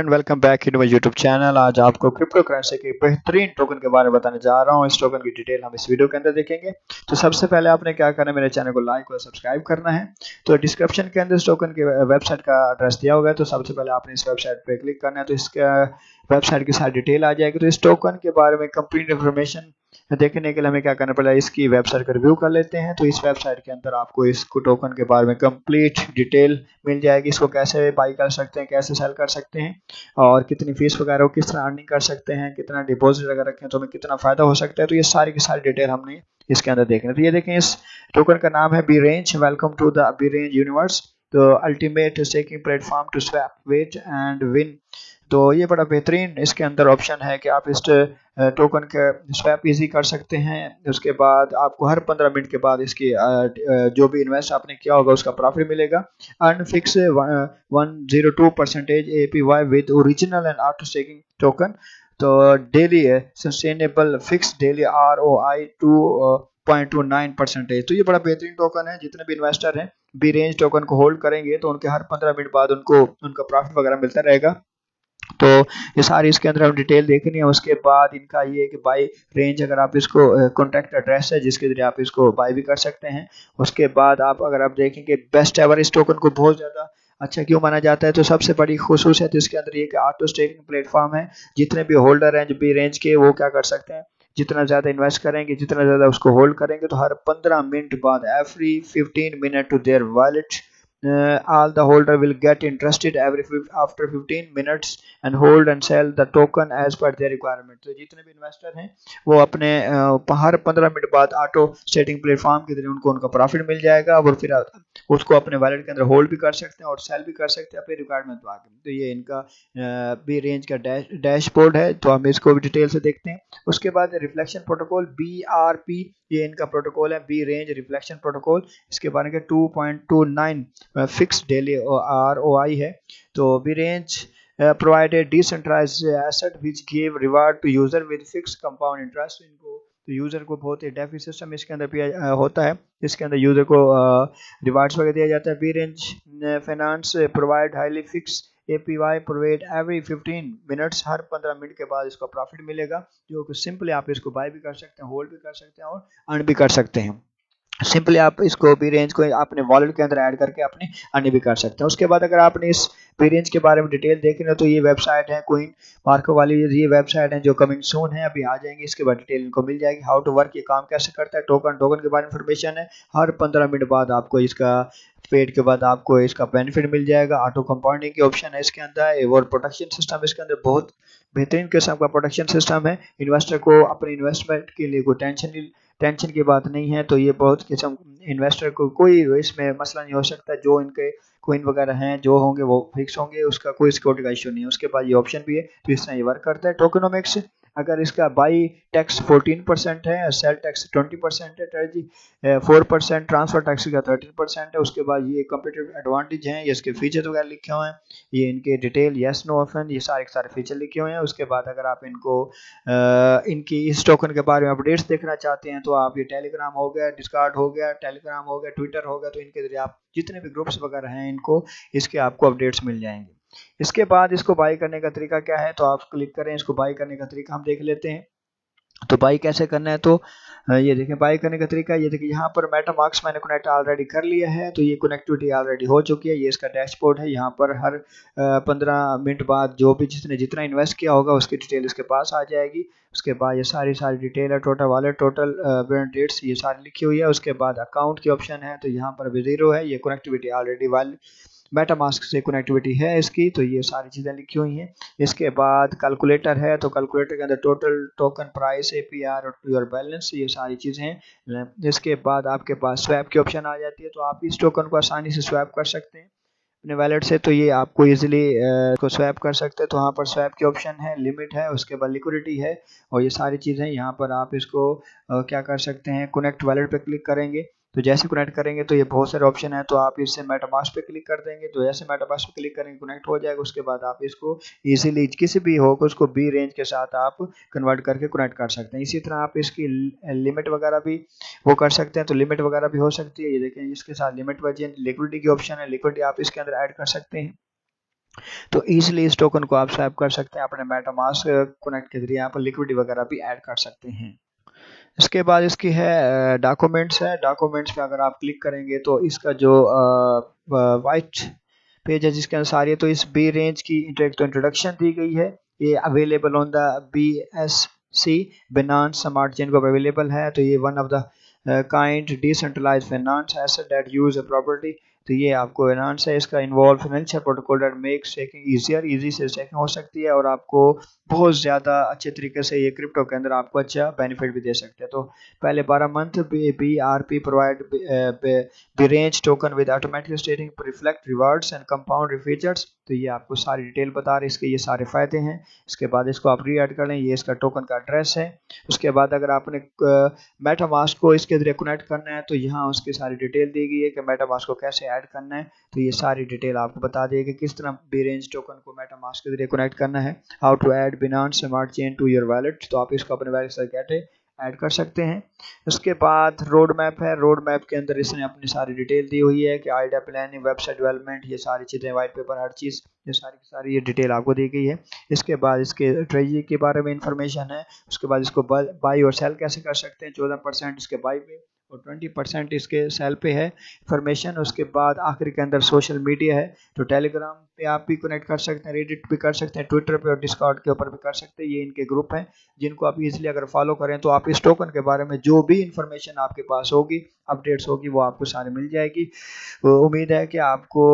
And welcome back in my YouTube channel. आज आपको crypto currency के बेहतरीन टोकन के बारे में बताने जा रहा हूँ। इस टोकन की डिटेल हम इस वीडियो के अंदर देखेंगे। तो सबसे पहले आपने क्या करना है, मेरे चैनल को लाइक और सब्सक्राइब करना है। तो डिस्क्रिप्शन के अंदर इस टोकन की वेबसाइट का एड्रेस दिया होगा, तो सबसे पहले आपने इस वेबसाइट पे क्लिक करना है। तो इसका वेबसाइट की सारी डिटेल आ जाएगी। तो इस टोकन के बारे में कंप्लीट इन्फॉर्मेशन देखने के लिए हमें क्या करना पड़ेगा, इसकी वेबसाइट का रिव्यू कर लेते हैं। तो इस वेबसाइट के अंदर आपको इस टोकन के बारे में कंप्लीट डिटेल मिल जाएगी। इसको कैसे बाई कर सकते हैं, कैसे सेल कर सकते हैं, और कितनी फीस वगैरह किस तरह अर्निंग कर सकते हैं, कितना डिपॉजिट अगर रखें तो हमें कितना फायदा हो सकता है। तो ये सारी की सारी डिटेल हमने इसके अंदर देखना है। तो ये देखें, इस टोकन का नाम है B range. Welcome to the B range universe, तो ultimate staking platform to swap wait and win. तो ये बड़ा बेहतरीन इसके अंदर ऑप्शन है कि आप इस टोकन का स्वैप इजी कर सकते हैं। उसके बाद आपको हर 15 मिनट के बाद इसकी जो भी इन्वेस्ट आपने किया होगा उसका प्रॉफिट मिलेगा। Earn fix 102% APY with original and auto staking token. तो daily sustainable fix daily ROI 2.29%। तो ये बड़ा बेहतरीन टोकन है। जितने भी इन्वेस्टर हैं बी रेंज टोकन को होल्ड करेंगे तो उनके हर 15 मिनट बाद उनको उनका प्रॉफिट वगैरह मिलता रहेगा। तो ये सारी इसके अंदर हम डिटेल देखनी है। उसके बाद इनका ये है कि बाई रेंज, अगर आप इसको कॉन्टैक्ट एड्रेस है जिसके जरिए आप इसको बाई भी कर सकते हैं। उसके बाद अगर आप देखेंगे बेस्ट एवर, इस टोकन को बहुत ज़्यादा अच्छा क्यों माना जाता है, तो सबसे बड़ी खुसूसियत इसके अंदर ये कि ऑटो स्टेकिंग प्लेटफॉर्म है। जितने भी होल्डर हैं जो भी रेंज के, वो क्या कर सकते हैं, जितना ज़्यादा इन्वेस्ट करेंगे, जितना ज़्यादा उसको होल्ड करेंगे, तो हर 15 मिनट बाद every 15 minute to their wallet all the holder will get interested after 15 minutes and hold and sell the token as per their requirement। तो जितने भी इन्वेस्टर हैं वो अपने हर 15 मिनट बाद ऑटो स्टेटिंग प्लेटफॉर्म के जरिए उनको उनका प्रॉफिट मिल जाएगा, और फिर उसको अपने वॉलेट के अंदर होल्ड भी कर सकते हैं और सेल भी कर सकते हैं अपने रिक्वायरमेंट पर आके। तो ये इनका बी रेंज का डैशबोर्ड है। तो हम इसको भी डिटेल से देखते हैं। उसके बाद रिफ्लेक्शन प्रोटोकॉल BRP, ये इनका प्रोटोकॉल है, बी रेंज रिफ्लेक्शन प्रोटोकॉल। इसके बारे में 2.29 फिक्स डेली ROI है। तो B range provide a decentralized asset which give reward to user with fixed compound interest। इनको तो यूज़र को बहुत ही डेफी सिस्टम इसके अंदर भी होता है। इसके अंदर यूज़र को रिवार्ड्स वगैरह दिया जाता है। B range finance provide highly fix APY provide every 15 minutes, हर 15 मिनट के बाद इसको प्रॉफिट मिलेगा, जो कि सिंपली आप इसको बाय भी कर सकते हैं, होल्ड भी कर सकते हैं और अर्न भी कर सकते हैं। सिंपली आप इसको बी रेंज को अपने वॉलेट के अंदर ऐड करके अपने अर्न भी कर सकते हैं। उसके बाद अगर आपने इस बी रेंज के बारे में डिटेल देखनी हो तो ये वेबसाइट है कोइन मार्को वाली, ये वेबसाइट है जो कमिंग सून है, अभी आ जाएंगे। इसके बाद डिटेल इनको मिल जाएगी। हाउ टू वर्क, ये काम कैसे करता है, टोकन के बारे में इंफॉर्मेशन है। हर 15 मिनट बाद आपको इसका पेड के बाद आपको इसका बेनिफिट मिल जाएगा। ऑटो कंपाउंडिंग की ऑप्शन है इसके अंदर, और प्रोटेक्शन सिस्टम इसके अंदर बहुत बेहतरीन किस्म का प्रोटेक्शन सिस्टम है। इन्वेस्टर को अपने इन्वेस्टमेंट के लिए कोई टेंशन की बात नहीं है। तो ये बहुत किस्म इन्वेस्टर को कोई इसमें मसला नहीं हो सकता। जो इनके कोइन वगैरह हैं जो होंगे वो फिक्स होंगे, उसका कोई सिक्योरिटी का इशू नहीं है। उसके बाद ये ऑप्शन भी है, तो इस तरह ये वर्क करता है। टोकेनोमिक्स, अगर इसका बाई टैक्स 14% है, सेल टैक्स 20% है, ट्रेजरी 4%, ट्रांसफर टैक्स का 13% है। उसके बाद ये कंपटीटिव एडवांटेज हैं, ये इसके फीचर वगैरह लिखे हुए हैं, ये इनके डिटेल येस नो ऑप्शन, ये सारे के सारे फीचर लिखे हुए हैं। उसके बाद अगर आप इनको इनकी इस टोकन के बारे में अपडेट्स देखना चाहते हैं तो आप ये टेलीग्राम हो गया, डिस्कॉर्ड हो गया, टेलीग्राम हो गया, ट्विटर हो गया, तो इनके जरिए आप जितने भी ग्रुप्स वगैरह हैं इनको इसके आपको अपडेट्स मिल जाएंगे। इसके बाद इसको बाई करने का तरीका क्या है, तो आप क्लिक करें, इसको बाई करने का तरीका हम देख लेते हैं। तो बाई कैसे करना है, तो ये देखें बाई करने का तरीका, ये देखिए यहाँ पर मेटामार्क्स मैंने कनेक्ट ऑलरेडी कर लिया है। तो ये कनेक्टिविटी ऑलरेडी हो चुकी है। ये इसका डैशबोर्ड है। यहाँ पर हर 15 मिनट बाद जो भी जिसने जितना इन्वेस्ट किया होगा उसकी डिटेल इसके पास आ जाएगी। उसके बाद ये सारी डिटेल है, टोटल वॉलेट, टोटल डेट्स, ये सारी लिखी हुई है। उसके बाद अकाउंट की ऑप्शन है, तो यहाँ पर भी 0 है। ये कनेक्टिविटी ऑलरेडी मेटामास्क से कनेक्टिविटी है इसकी, तो ये सारी चीज़ें लिखी हुई हैं। इसके बाद कैलकुलेटर है, तो कैलकुलेटर के अंदर टोटल टोकन प्राइस, APR और योर बैलेंस, ये सारी चीज़ें हैं। इसके बाद आपके पास स्वैप की ऑप्शन आ जाती है, तो आप इस टोकन को आसानी से स्वैप कर सकते हैं अपने वैलेट से। तो ये आपको इजीली को स्वैप कर सकते हैं। तो वहाँ पर स्वैप की ऑप्शन है, लिमिट है, उसके बाद लिक्विडिटी है, और ये सारी चीज़ें यहाँ पर आप इसको क्या कर सकते हैं, कनेक्ट वैलेट पे क्लिक करेंगे। तो जैसे कनेक्ट करेंगे तो ये बहुत सारे ऑप्शन है, तो आप इससे मेटामास्क पे क्लिक कर देंगे। तो जैसे मेटामास्क पे क्लिक करेंगे कनेक्ट हो जाएगा। उसके बाद आप इसको इजीली किसी भी हो उसको बी रेंज के साथ आप कन्वर्ट करके कनेक्ट कर सकते हैं। इसी तरह आप इसकी लिमिट वगैरह भी वो कर सकते हैं, तो लिमिट वगैरह भी हो सकती है। ये देखें इसके साथ लिमिट वर्जन लिक्विडिटी की ऑप्शन है, लिक्विडिटी आप इसके अंदर ऐड कर सकते हैं। तो ईजिली इस टोकन को आप स्वैप कर सकते हैं अपने मेटामास्क कनेक्ट के जरिए। यहाँ पर लिक्विडिटी वगैरह भी ऐड कर सकते हैं। इसके बाद इसकी है डॉक्यूमेंट्स है। डॉक्यूमेंट्स पे अगर आप क्लिक करेंगे तो इसका जो वाइट पेज है जिसके अंदर सारी है, तो इस बी रेंज की इंट्रोडक्शन दी गई है। ये available on the BSC Binance smart chain को अवेलेबल है। तो ये one of the kind decentralized finance asset that use a property. तो ये आपको फाइनेंस है, इसका involve financial protocol that make staking easier, easy से स्टेकिंग हो सकती है और आपको बहुत ज़्यादा अच्छे तरीके से ये क्रिप्टो के अंदर आपको अच्छा बेनिफिट भी दे सकते हैं। तो पहले 12 month BRP provide the range token with automatic स्टेटिंग reflect rewards and compound features. तो ये आपको सारी डिटेल बता रहे हैं, इसके ये सारे फायदे हैं। इसके बाद इसको आप री ऐड कर लें, ये इसका टोकन का एड्रेस है। उसके बाद अगर आपने मेटामास्क को इसके जरिए कनेक्ट करना है तो यहाँ उसकी सारी डिटेल दी गई है कि मेटामास्क को कैसे ऐड करना है। तो ये सारी डिटेल आपको बता देगी किस तरह बीरेंज टोकन को मेटामास्क के जरिए कनेक्ट करना है। How to add Binance smart chain to your wallet. तो आप इसको अपने वैलेट से कैसे ऐड कर सकते हैं। उसके बाद रोड मैप है। रोड मैप के अंदर इसने अपनी सारी डिटेल दी हुई है कि आइडिया प्लानिंग, वेबसाइट डेवलपमेंट, ये सारी चीज़ें, वाइट पेपर, हर चीज़, ये सारी की सारी ये डिटेल आपको दी गई है। इसके बाद इसके ट्रेजरी के बारे में इंफॉर्मेशन है। उसके बाद इसको बाई और सेल कैसे कर सकते हैं। 14% इसके बाई पे और 20% इसके सेल पे है इंफॉर्मेशन। उसके बाद आखिर के अंदर सोशल मीडिया है। तो टेलीग्राम पे आप भी कनेक्ट कर सकते हैं, रेडिट भी कर सकते हैं, ट्विटर पे और डिस्कॉर्ड के ऊपर भी कर सकते हैं। ये इनके ग्रुप हैं जिनको आप इजीली अगर फॉलो करें तो आप इस टोकन के बारे में जो भी इंफॉर्मेशन आपके पास होगी, अपडेट्स होगी, वो आपको सारी मिल जाएगी। तो उम्मीद है कि आपको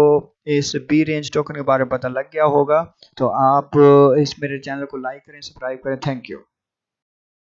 इस बी रेंज टोकन के बारे में पता लग गया होगा। तो आप इस मेरे चैनल को लाइक करें, सब्सक्राइब करें। Thank you.